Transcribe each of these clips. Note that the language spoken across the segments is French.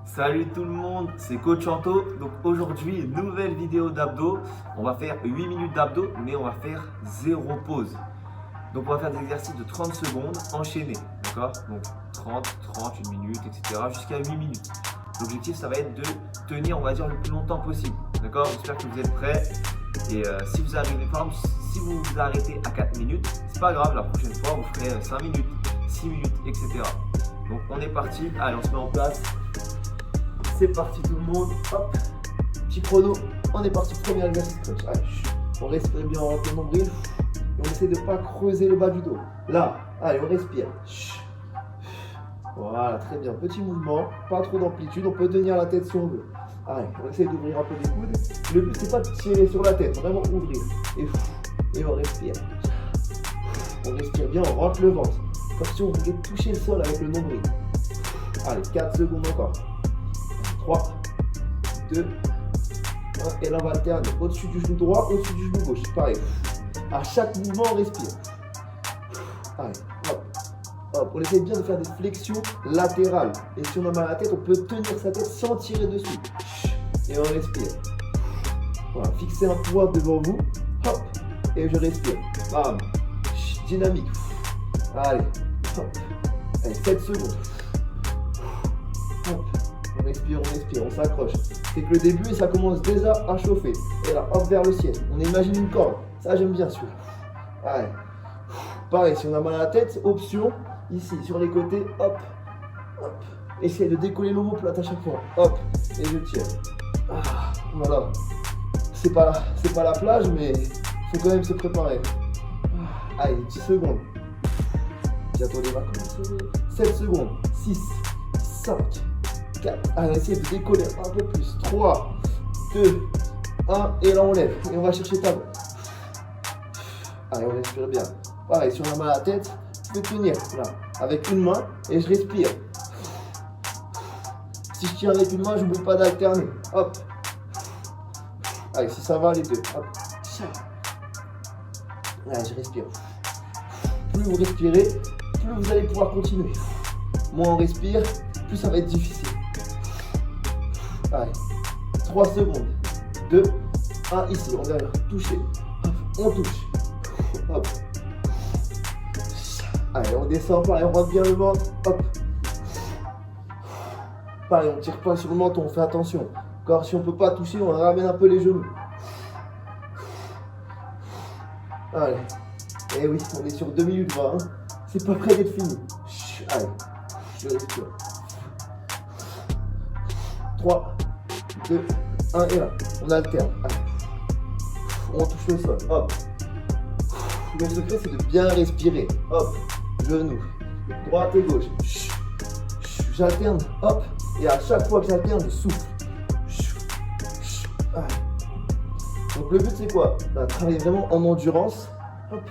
Salut tout le monde, c'est Coach Anto. Donc aujourd'hui, nouvelle vidéo d'abdos. On va faire 8 minutes d'abdos, mais on va faire 0 pause. Donc on va faire des exercices de 30 secondes enchaînés, d'accord? Donc 30, 30, 1 minute, etc. jusqu'à 8 minutes. L'objectif, ça va être de tenir, on va dire, le plus longtemps possible, d'accord? J'espère que vous êtes prêts. Et si vous arrivez, par exemple, si vous vous arrêtez à 4 minutes, c'est pas grave, la prochaine fois, vous ferez 5 minutes, 6 minutes, etc. Donc on est parti, allez, on se met en place. C'est parti tout le monde, hop, petit chrono, on est parti, premier exercice crunch. Allez, on respire bien, on rentre le nombril, et on essaie de ne pas creuser le bas du dos. Là, allez, on respire. Voilà, très bien, petit mouvement, pas trop d'amplitude, on peut tenir la tête si on veut. Allez, on essaie d'ouvrir un peu les coudes. Le but, c'est pas de tirer sur la tête, vraiment ouvrir. Et on respire. On respire bien, on rentre le ventre. Comme si on voulait toucher le sol avec le nombril. Allez, 4 secondes encore. 3, 2, 1, et là on va alterner au-dessus du genou droit, au-dessus du genou gauche. Pareil. À chaque mouvement, on respire. Allez, hop, hop. On essaie bien de faire des flexions latérales. Et si on a mal à la tête, on peut tenir sa tête sans tirer dessus. Et on respire. Voilà, fixez un poids devant vous. Hop, et je respire. Bam. Dynamique. Allez, hop. Allez, 7 secondes. Hop. On respire, on s'accroche. C'est que le début, ça commence déjà à chauffer. Et là, hop, vers le ciel. On imagine une corde. Ça, j'aime bien celui-là. Allez. Pareil, si on a mal à la tête, option, ici, sur les côtés, hop, hop. Essayez de décoller l'omoplate à chaque fois. Hop, et je tire. Ah, voilà. C'est pas la plage, mais il faut quand même se préparer. Allez, 10 secondes. Bientôt les vacances. 7 secondes. 6, 5, 4, allez, essayez de décoller un peu plus. 3, 2, 1, et là on lève. Et on va chercher ta main. Allez, on respire bien. Pareil, si on a mal à la tête, je peux tenir là, avec une main, et je respire. Si je tire avec une main, je n'oublie pas d'alterner. Hop. Allez, si ça va, les deux. Hop. Allez, je respire. Plus vous respirez, plus vous allez pouvoir continuer. Moins on respire, plus ça va être difficile. Allez, 3 secondes, 2, 1, ici, on vient toucher, hop, on touche, hop, allez, on descend, pareil, on rentre bien le ventre, hop, pareil, on ne tire pas sur le menton, on fait attention, car si on ne peut pas toucher, on ramène un peu les genoux, allez, et oui, on est sur 2 minutes 20, hein. C'est pas près d'être fini, allez, je respire, 3, 2, 1 et là, on alterne. Allez. On touche le sol. Hop. Le secret, c'est de bien respirer. Hop. Genou. Droite et gauche. J'alterne. Hop. Et à chaque fois que j'alterne, je souffle. Donc le but, c'est quoi? Travailler vraiment en endurance. Hop.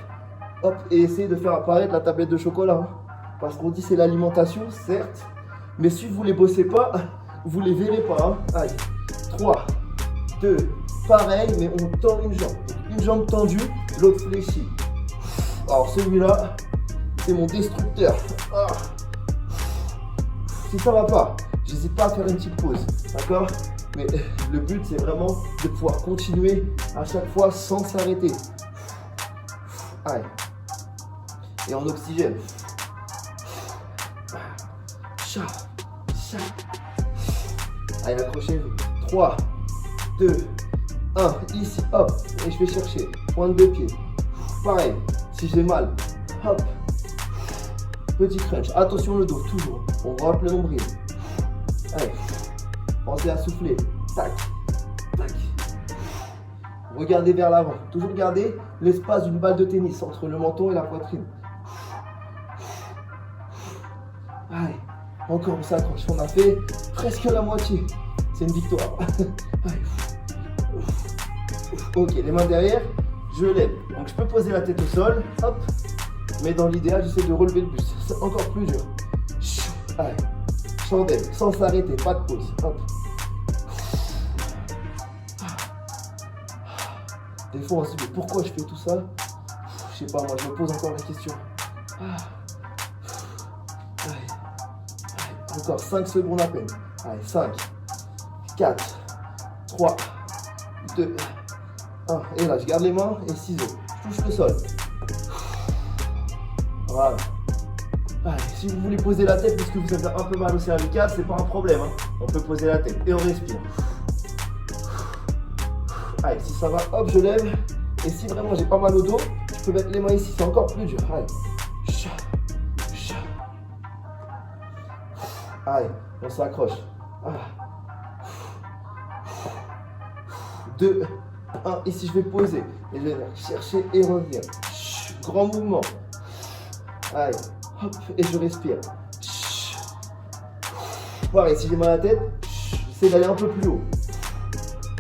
Hop. Et essayer de faire apparaître la tablette de chocolat. Parce qu'on dit c'est l'alimentation, certes. Mais si vous ne les bossez pas, vous ne les verrez pas. Hein. Allez. 3, 2, pareil, mais on tend une jambe. Une jambe tendue, l'autre fléchie. Alors celui-là, c'est mon destructeur. Ah. Si ça va pas, j'hésite pas à faire une petite pause, d'accord? Mais le but, c'est vraiment de pouvoir continuer à chaque fois sans s'arrêter. Allez. Et en oxygène. Chat, chat. Allez, accrochez-vous. 3, 2, 1, ici, hop, et je vais chercher, pointe de pied, pareil, si j'ai mal, hop, petit crunch, attention le dos, toujours, on rentre le nombril, allez, pensez à souffler, tac, tac, regardez vers l'avant, toujours garder l'espace d'une balle de tennis entre le menton et la poitrine, allez, encore on s'accroche, on a fait presque la moitié. C'est une victoire. Ok, les mains derrière, je lève. Donc je peux poser la tête au sol, hop. Mais dans l'idéal, j'essaie de relever le buste. C'est encore plus dur. Allez, chandelle, sans s'arrêter, pas de pause. Hop. Des fois, on se dit, mais pourquoi je fais tout ça? Je sais pas, moi je me pose encore la question. Ah. Allez. Allez. Encore 5 secondes à peine. Allez, 5, 4, 3, 2, 1. Et là, je garde les mains et ciseaux. Je touche le sol. Voilà. Allez, si vous voulez poser la tête parce que vous avez un peu mal au cervical, c'est pas un problème. Hein. On peut poser la tête et on respire. Allez, si ça va, hop, je lève. Et si vraiment j'ai pas mal au dos, je peux mettre les mains ici, c'est encore plus dur. Allez. Allez, on s'accroche. 2, 1. Ici, je vais poser. Et je vais venir chercher et revenir. Grand mouvement. Allez, hop, et je respire. Pareil, si j'ai mal à la tête, j'essaie d'aller un peu plus haut.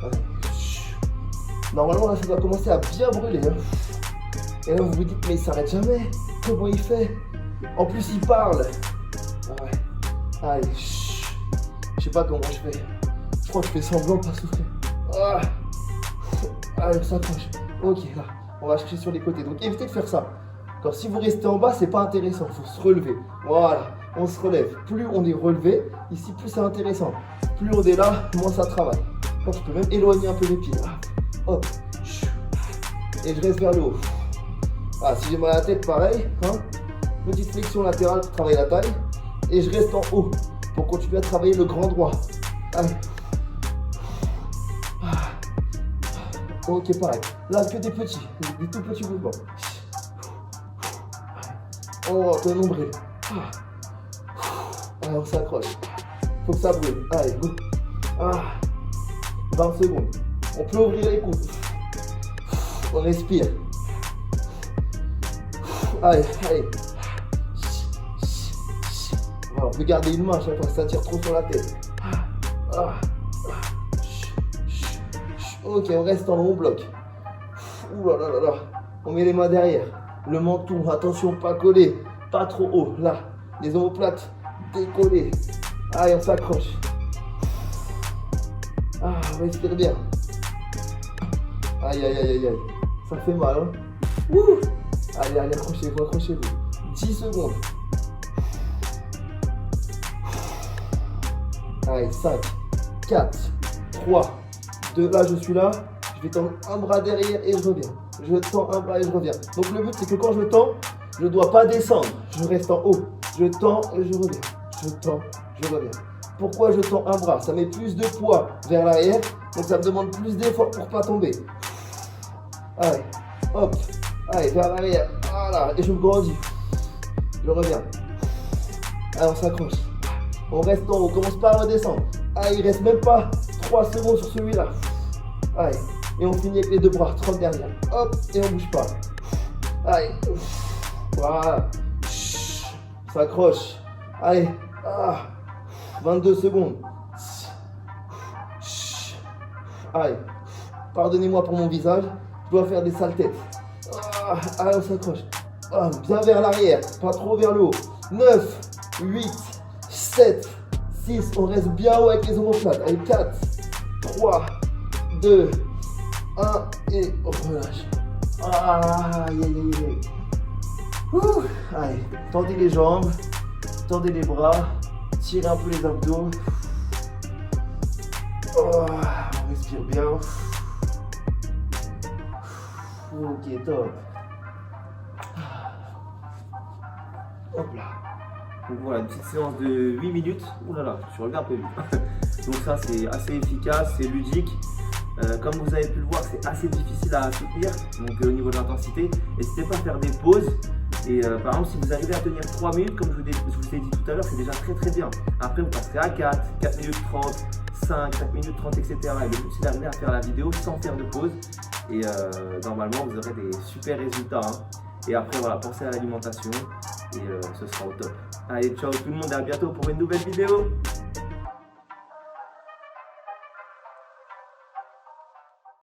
Allez. Normalement, là, ça doit commencer à bien brûler. Hein. Et là, vous vous dites, mais il s'arrête jamais. Comment il fait? En plus, il parle. Ouais. Allez, je sais pas comment je fais. Je crois que je fais semblant de pas souffrir. Ah. Allez, on s'accroche. Ok, là, on va chercher sur les côtés. Donc, évitez de faire ça. Quand si vous restez en bas, c'est pas intéressant. Il faut se relever. Voilà, on se relève. Plus on est relevé, ici, plus c'est intéressant. Plus on est là, moins ça travaille. Donc, je peux même éloigner un peu les pieds. Hop. Et je reste vers le haut. Ah, si j'ai mal à la tête, pareil. Hein. Petite flexion latérale pour travailler la taille. Et je reste en haut pour continuer à travailler le grand droit. Allez. Ok, pareil. Là, que des tout petits mouvements. Oh, le nombril. Allez, on s'accroche. Faut que ça brûle. Allez, go. 20 secondes. On peut ouvrir les coudes. On respire. Allez, allez. Voilà, on peut garder une main à chaque fois que ça tire trop sur la tête. Ok, on reste en haut, on bloque. Ouh là là là là. On met les mains derrière. Le menton, attention, pas collé. Pas trop haut. Là, les omoplates décollées. Allez, on s'accroche. On respire bien. Aïe, aïe, aïe, aïe, aïe. Ça fait mal, hein. Ouh. Allez, allez, accrochez-vous, accrochez-vous. 10 secondes. Allez, 5, 4, 3, 2. Là, je suis là. Je vais tendre un bras derrière et je reviens. Je tends un bras et je reviens. Donc, le but, c'est que quand je tends, je ne dois pas descendre. Je reste en haut. Je tends et je reviens. Je tends, je reviens. Pourquoi je tends un bras? Ça met plus de poids vers l'arrière. Donc, ça me demande plus d'effort pour ne pas tomber. Allez, hop. Allez, vers l'arrière. Voilà. Et je me grandis. Je reviens. Allez, on s'accroche. On reste en haut. On commence pas à redescendre. Allez, il reste même pas 3 secondes sur celui-là. Allez. Et on finit avec les deux bras. 30 dernières. Hop. Et on bouge pas. Allez. Voilà. On s'accroche. Allez. 22 secondes. Allez. Pardonnez-moi pour mon visage. Je dois faire des sales têtes. Allez, on s'accroche. Bien vers l'arrière. Pas trop vers le haut. 9, 8, 7, 6. On reste bien haut avec les omoplates. Allez, 4, 3, 2, 1. Et on relâche. Aïe, aïe, aïe, aïe. Ouh. Allez, tendez les jambes. Tendez les bras. Tirez un peu les abdos. On respire bien. Ok, top. Hop là. Donc voilà, une petite séance de 8 minutes. Ouh là là, je suis relevé un peu vite. Donc ça, c'est assez efficace, c'est ludique. Comme vous avez pu le voir, c'est assez difficile à soutenir. Donc au niveau de l'intensité, n'hésitez pas à faire des pauses. Et par exemple, si vous arrivez à tenir 3 minutes, comme je vous ai dit tout à l'heure, c'est déjà très très bien. Après, vous passerez à 4, 4 minutes 30, 5, 4 minutes 30, etc. Et le but, c'est d'arriver à faire la vidéo sans faire de pause. Et normalement, vous aurez des super résultats. Hein. Et après, voilà, pensez à l'alimentation et ce sera au top. Allez, ciao tout le monde et à bientôt pour une nouvelle vidéo.